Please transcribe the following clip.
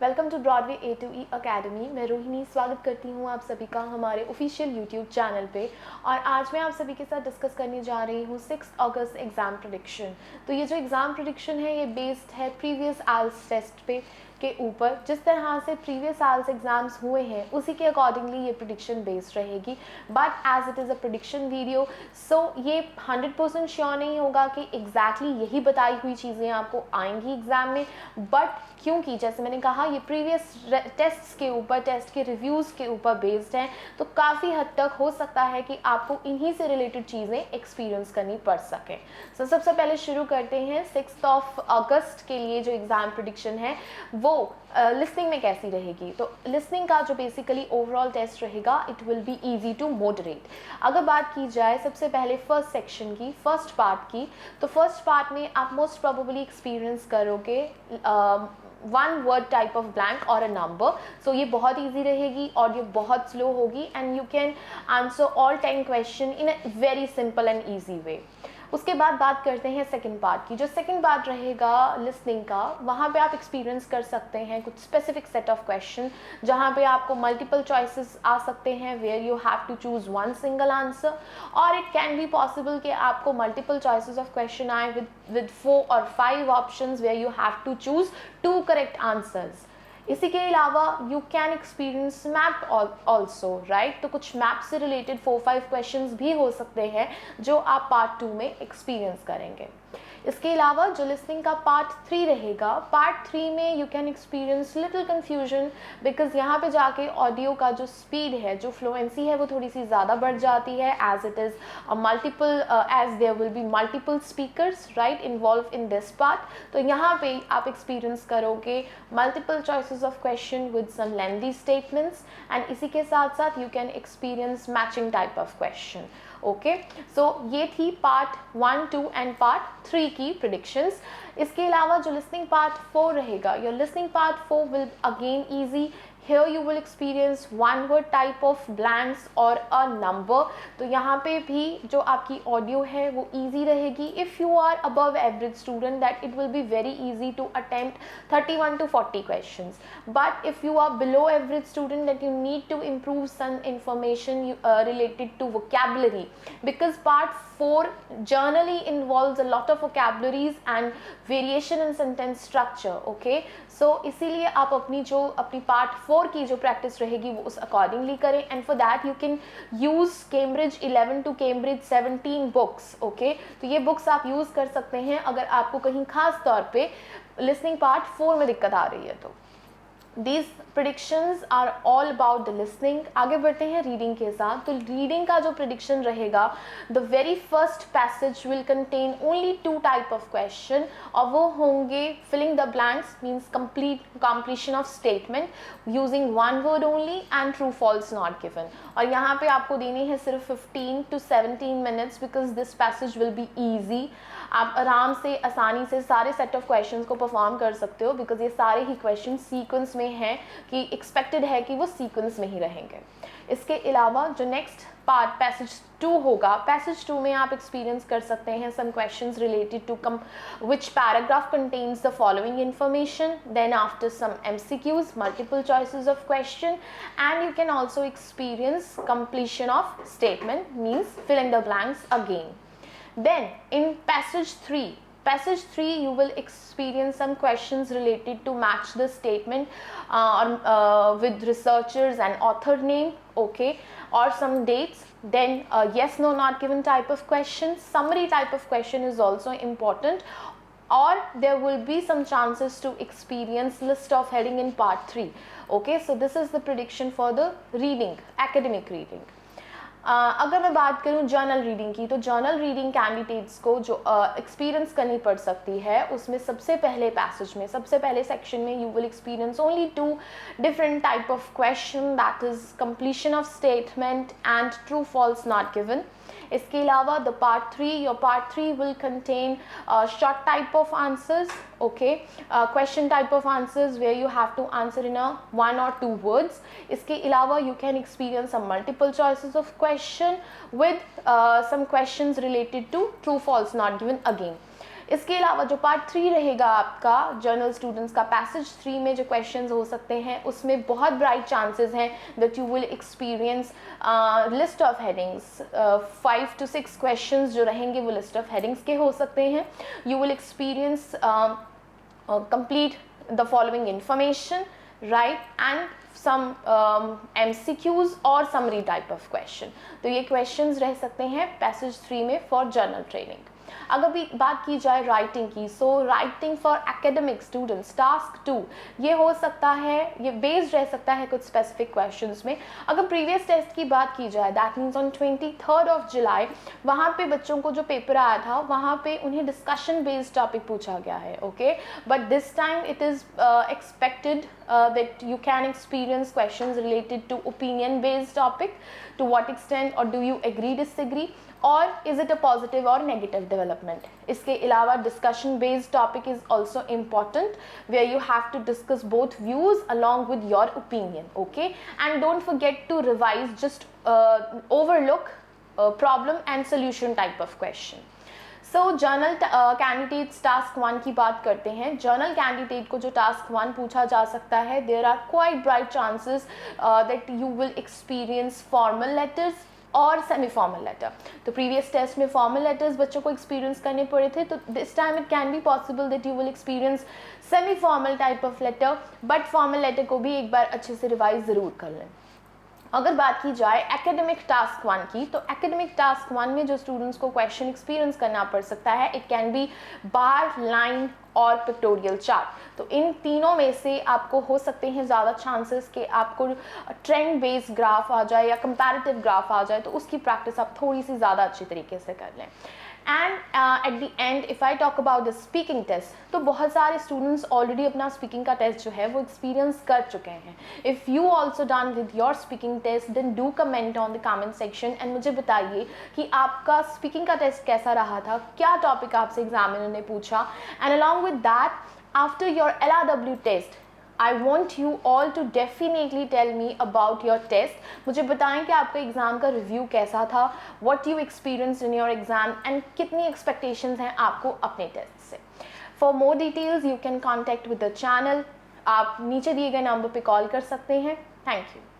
Welcome two Broadway A2E academy. मैं रोहिणी स्वागत करती हूँ आप सभी का हमारे ऑफिशियल यूट्यूब चैनल पे। और आज मैं आप सभी के साथ डिस्कस करने जा रही हूँ 6 अगस्त एग्ज़ाम प्रेडिक्शन। तो ये जो एग्ज़ाम प्रेडिक्शन है ये बेस्ड है प्रीवियस आइल्स टेस्ट पे के ऊपर। जिस तरह से प्रीवियस आइल्स एग्ज़ाम्स हुए हैं उसी के अकॉर्डिंगली ये प्रेडिक्शन बेस्ड रहेगी। But as it is a prediction video, so ये 100% श्योर नहीं होगा कि एग्जैक्टली यही बताई हुई चीज़ें आपको आएंगी एग्ज़ाम में। बट क्योंकि जैसे मैंने कहा ये प्रीवियस टेस्ट्स के ऊपर, टेस्ट के रिव्यूज़ के ऊपर बेस्ड हैं, तो काफ़ी हद तक हो सकता है कि आपको इन्हीं से रिलेटेड चीज़ें एक्सपीरियंस करनी पड़ सकें। सो सबसे पहले शुरू करते हैं 6 अगस्त के लिए जो एग्ज़ाम प्रेडिक्शन है वो लिसनिंग में कैसी रहेगी। तो लिसनिंग का जो बेसिकली ओवरऑल टेस्ट रहेगा it will be easy to moderate. अगर बात की जाए सबसे पहले फर्स्ट सेक्शन की, फर्स्ट पार्ट की, तो फर्स्ट पार्ट में आप मोस्ट प्रोबेबली एक्सपीरियंस करोगे one word type of blank और अ नंबर। सो ये बहुत ईजी रहेगी और ये बहुत स्लो होगी and you can answer all 10 question in a very simple and easy way. उसके बाद बात करते हैं सेकंड पार्ट की। जो सेकंड पार्ट रहेगा लिसनिंग का, वहाँ पे आप एक्सपीरियंस कर सकते हैं कुछ स्पेसिफिक सेट ऑफ क्वेश्चन जहाँ पे आपको मल्टीपल चॉइसेस आ सकते हैं where you have to choose one single answer, और इट कैन बी पॉसिबल कि आपको मल्टीपल चॉइसेस ऑफ क्वेश्चन आए विद 4 और 5 options where you have to choose 2 correct answers. इसी के अलावा you can experience map also, right. तो कुछ मैप से रिलेटेड 4-5 क्वेश्चंस भी हो सकते हैं जो आप पार्ट 2 में एक्सपीरियंस करेंगे। इसके अलावा जो लिसनिंग का पार्ट 3 रहेगा, पार्ट 3 में you can experience little confusion because यहाँ पे जाके ऑडियो का जो स्पीड है, जो फ्लुएंसी है वो थोड़ी सी ज़्यादा बढ़ जाती है as it is multiple as there will be multiple speakers right involve in this part. तो यहाँ पे आप एक्सपीरियंस करोगे multiple choices of question with some lengthy statements and इसी के साथ साथ you can experience matching type of question. Okay, so ये थी पार्ट 1, 2 एंड पार्ट 3 की प्रिडिक्शंस। इसके अलावा जो लिसनिंग पार्ट 4 रहेगा, your listening part 4 will again easy. Here you will experience one word type of blanks or a number। तो यहाँ पे भी जो आपकी ऑडियो है वो easy रहेगी। If you are above average student that it will be very easy to attempt 31 to 40 questions। But if you are below average student that you need to improve some information related to vocabulary because part 4 generally involves a lot of vocabularies and variation in sentence structure। Okay, so इसीलिए आप अपनी part 4 की जो practice रहेगी वो उस accordingly करें and for that you can use Cambridge 11 to Cambridge 17 books. Okay, तो ये बुक्स आप यूज़ कर सकते हैं अगर आपको कहीं खास तौर पे लिसनिंग पार्ट 4 में दिक्कत आ रही है तो। These predictions are all about the listening। आगे बढ़ते हैं रीडिंग के साथ। तो रीडिंग का जो prediction रहेगा, the very first passage will contain only 2 type of question और वो होंगे filling the blanks means completion of statement using one word only and true false not given। और यहाँ पे आपको देनी है सिर्फ 15 to 17 minutes because this passage will be easy। आप आराम से आसानी से सारे सेट ऑफ क्वेश्चंस को परफॉर्म कर सकते हो बिकॉज ये सारे ही क्वेश्चन सीक्वेंस में हैं कि एक्सपेक्टेड है कि वो सीक्वेंस में ही रहेंगे। इसके अलावा जो नेक्स्ट पार्ट पैसेज 2 होगा, पैसेज 2 में आप एक्सपीरियंस कर सकते हैं some questions related to which paragraph contains the following information, then after some MCQs multiple choices of question and you can also experience completion of statement means filling the blanks again। Then in passage 3 you will experience some questions related to match the statement with researchers and author name, okay, or some dates। Then yes no not given type of question, summary type of question is also important, or there will be some chances to experience list of heading in part 3। okay, so this is the prediction for the reading, academic reading। अगर मैं बात करूं journal reading की, तो journal reading candidates को जो experience करनी पड़ सकती है उसमें सबसे पहले पैसेज में, सबसे पहले सेक्शन में you will experience only 2 different type of question, that is completion of statement and true false not given. इसके अलावा the part 3, your part 3 will contain short type of answers, okay, question type of answers where you have to answer in a 1 or 2 words. इसके अलावा you can experience some multiple choices of question with some questions related to true false not given again. इसके अलावा जो part 3 रहेगा आपका general students का, passage 3 में जो क्वेश्चंस हो सकते हैं उसमें बहुत ब्राइट चांसेस हैं that you will experience list of headings, 5 to 6 questions जो रहेंगे वो लिस्ट ऑफ हेडिंग्स के हो सकते हैं. You will experience complete the following information, right, and some MCQs और summary type of question. तो ये questions रह सकते हैं पैसेज 3 में for journal training. अगर भी बात की जाए राइटिंग की, so writing for academic students task 2, ये हो सकता है, ये बेस्ड रह सकता है कुछ स्पेसिफिक क्वेश्चंस में. अगर प्रीवियस टेस्ट की बात की जाए, that means on 23rd of July, वहाँ पे बच्चों को जो पेपर आया था वहाँ पे उन्हें डिस्कशन बेस्ड टॉपिक पूछा गया है, okay, but this time it is expected that you can experience questions related to opinion based topic, to what extent or do you agree disagree, or is it a positive or negative development. इसके अलावा discussion based topic is also important where you have to discuss both views along with your opinion, okay, and don't forget to revise, just overlook problem and solution type of question. So journal candidates task 1 की बात करते हैं. Journal candidate को जो task 1 पूछा जा सकता है, there are quite bright chances that you will experience formal letters और सेमी फॉर्मल लेटर. तो प्रीवियस टेस्ट में फॉर्मल लेटर्स बच्चों को एक्सपीरियंस करने पड़े थे, तो this time it can be possible that you will experience semi formal type of letter, but formal letter को भी एक बार अच्छे से रिवाइज ज़रूर कर लें. अगर बात की जाए एकेडमिक टास्क 1 की, तो एकेडमिक टास्क 1 में जो स्टूडेंट्स को क्वेश्चन एक्सपीरियंस करना पड़ सकता है, it can be bar, line और पिक्टोरियल चार्ट. तो इन तीनों में से आपको हो सकते हैं ज़्यादा चांसेस कि आपको ट्रेंड बेस्ड ग्राफ आ जाए या कंपैरेटिव ग्राफ आ जाए, तो उसकी प्रैक्टिस आप थोड़ी सी ज़्यादा अच्छी तरीके से कर लें. And at the end if I talk about the speaking test, तो बहुत सारे स्टूडेंट्स ऑलरेडी अपना स्पीकिंग का टेस्ट जो है वो एक्सपीरियंस कर चुके हैं. If you also done with your speaking test, then do comment on the comment section and मुझे बताइए कि आपका स्पीकिंग का टेस्ट कैसा रहा था, क्या टॉपिक आपसे एग्जामिनर ने पूछा. And along with that, after your LRW test, I want you all to definitely tell me about your test. मुझे बताएं कि आपका एग्ज़ाम का रिव्यू कैसा था, what you experienced in your exam and कितनी expectations हैं आपको अपने टेस्ट से. For more details you can contact with the channel. आप नीचे दिए गए नंबर पे कॉल कर सकते हैं. Thank you.